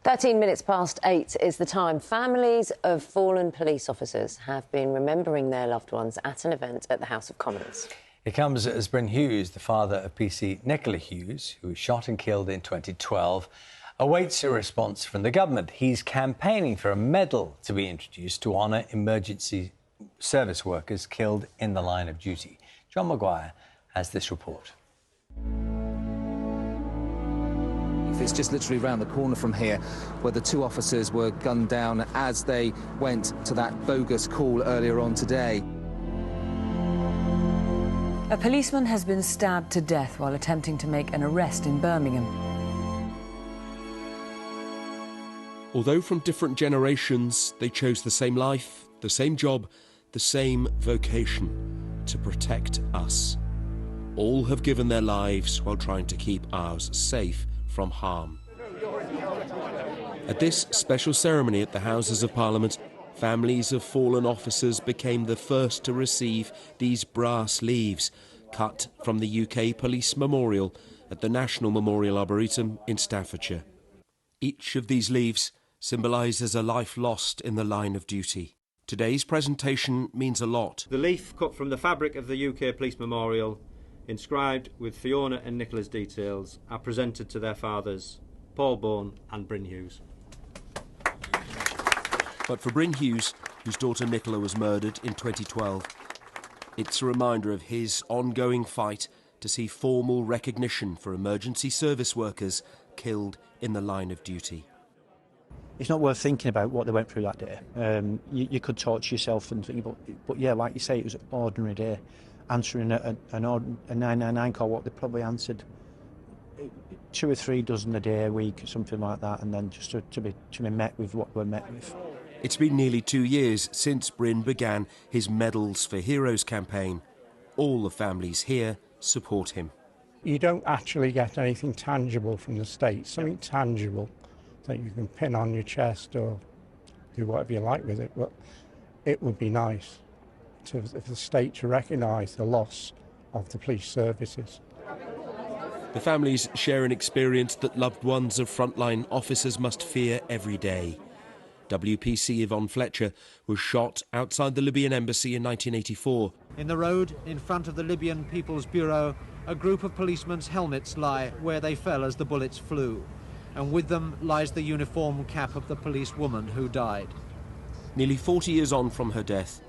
13 minutes past 8 is the time. Families of fallen police officers have been remembering their loved ones at an event at the House of Commons. It comes as Bryn Hughes, the father of PC Nicola Hughes, who was shot and killed in 2012, awaits a response from the government. He's campaigning for a medal to be introduced to honour emergency service workers killed in the line of duty. John Maguire has this report. It's just literally round the corner from here where the two officers were gunned down as they went to that bogus call earlier on today. A policeman has been stabbed to death while attempting to make an arrest in Birmingham. Although from different generations, they chose the same life, the same job, the same vocation: to protect us. All have given their lives while trying to keep ours safe from harm. At this special ceremony at the Houses of Parliament, families of fallen officers became the first to receive these brass leaves, cut from the UK Police Memorial at the National Memorial Arboretum in Staffordshire. Each of these leaves symbolises a life lost in the line of duty. Today's presentation means a lot. The leaf cut from the fabric of the UK Police Memorial, inscribed with Fiona and Nicola's details, are presented to their fathers, Paul Bourne and Bryn Hughes. But for Bryn Hughes, whose daughter Nicola was murdered in 2012, it's a reminder of his ongoing fight to see formal recognition for emergency service workers killed in the line of duty. It's not worth thinking about what they went through that day. You could torture yourself and think, but yeah, like you say, it was an ordinary day. Answering a 999 call, what they probably answered 2 or 3 dozen a day, a week, something like that, and then just to be met with what we're met with. It's been nearly 2 years since Bryn began his Medals for Heroes campaign. All the families here support him. You don't actually get anything tangible from the state, something tangible that you can pin on your chest or do whatever you like with it, but it would be nice for the state to recognise the loss of the police services. The families share an experience that loved ones of frontline officers must fear every day. WPC Yvonne Fletcher was shot outside the Libyan embassy in 1984. In the road in front of the Libyan People's Bureau, a group of policemen's helmets lie where they fell as the bullets flew, and with them lies the uniform cap of the policewoman who died. Nearly 40 years on from her death,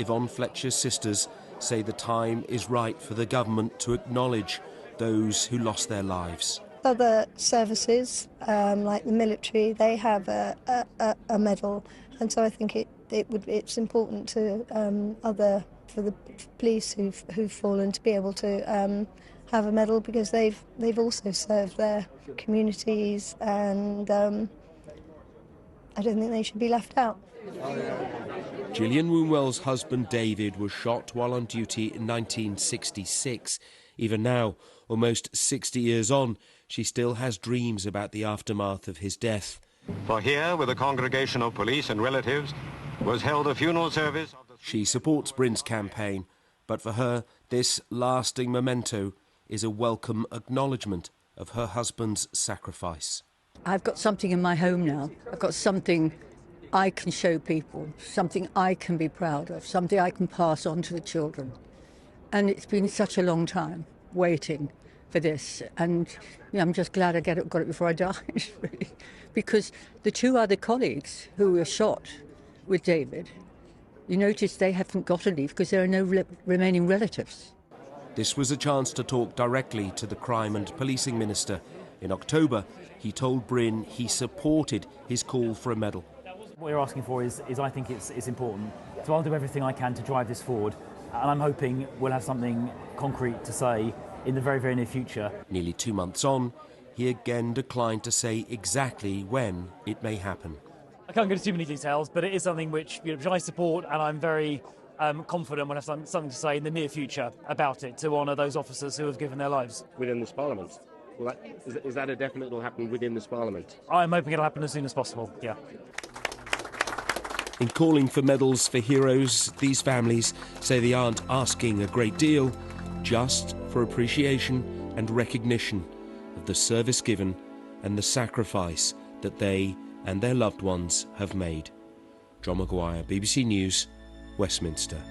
Yvonne Fletcher's sisters say the time is right for the government to acknowledge those who lost their lives. Other services, like the military, they have a medal, and so I think it's important to for the police who've fallen to be able to have a medal, because they've also served their communities, and I don't think they should be left out. Gillian Woonwell's husband David was shot while on duty in 1966. Even now, almost 60 years on, she still has dreams about the aftermath of his death. For here, with a congregation of police and relatives, was held a funeral service. She supports Bryn's campaign, but for her, this lasting memento is a welcome acknowledgement of her husband's sacrifice. I've got something in my home now. I've got something I can show people, something I can be proud of, something I can pass on to the children. And it's been such a long time waiting for this, and I'm just glad I got it before I died, really. Because the 2 other colleagues who were shot with David, you notice they haven't got a leave because there are no remaining relatives. This was a chance to talk directly to the Crime and Policing Minister. In October, he told Bryn he supported his call for a medal. What you're asking for is I think it's important. So I'll do everything I can to drive this forward, and I'm hoping we'll have something concrete to say in the very, very near future. Nearly 2 months on, he again declined to say exactly when it may happen. I can't go into too many details, but it is something which I support, and I'm very confident we'll have something to say in the near future about it to honour those officers who have given their lives. Within this Parliament? Well, is that a definite will happen within this Parliament? I'm hoping it'll happen as soon as possible, yeah. In calling for medals for heroes, these families say they aren't asking a great deal, just for appreciation and recognition of the service given and the sacrifice that they and their loved ones have made. John Maguire, BBC News, Westminster.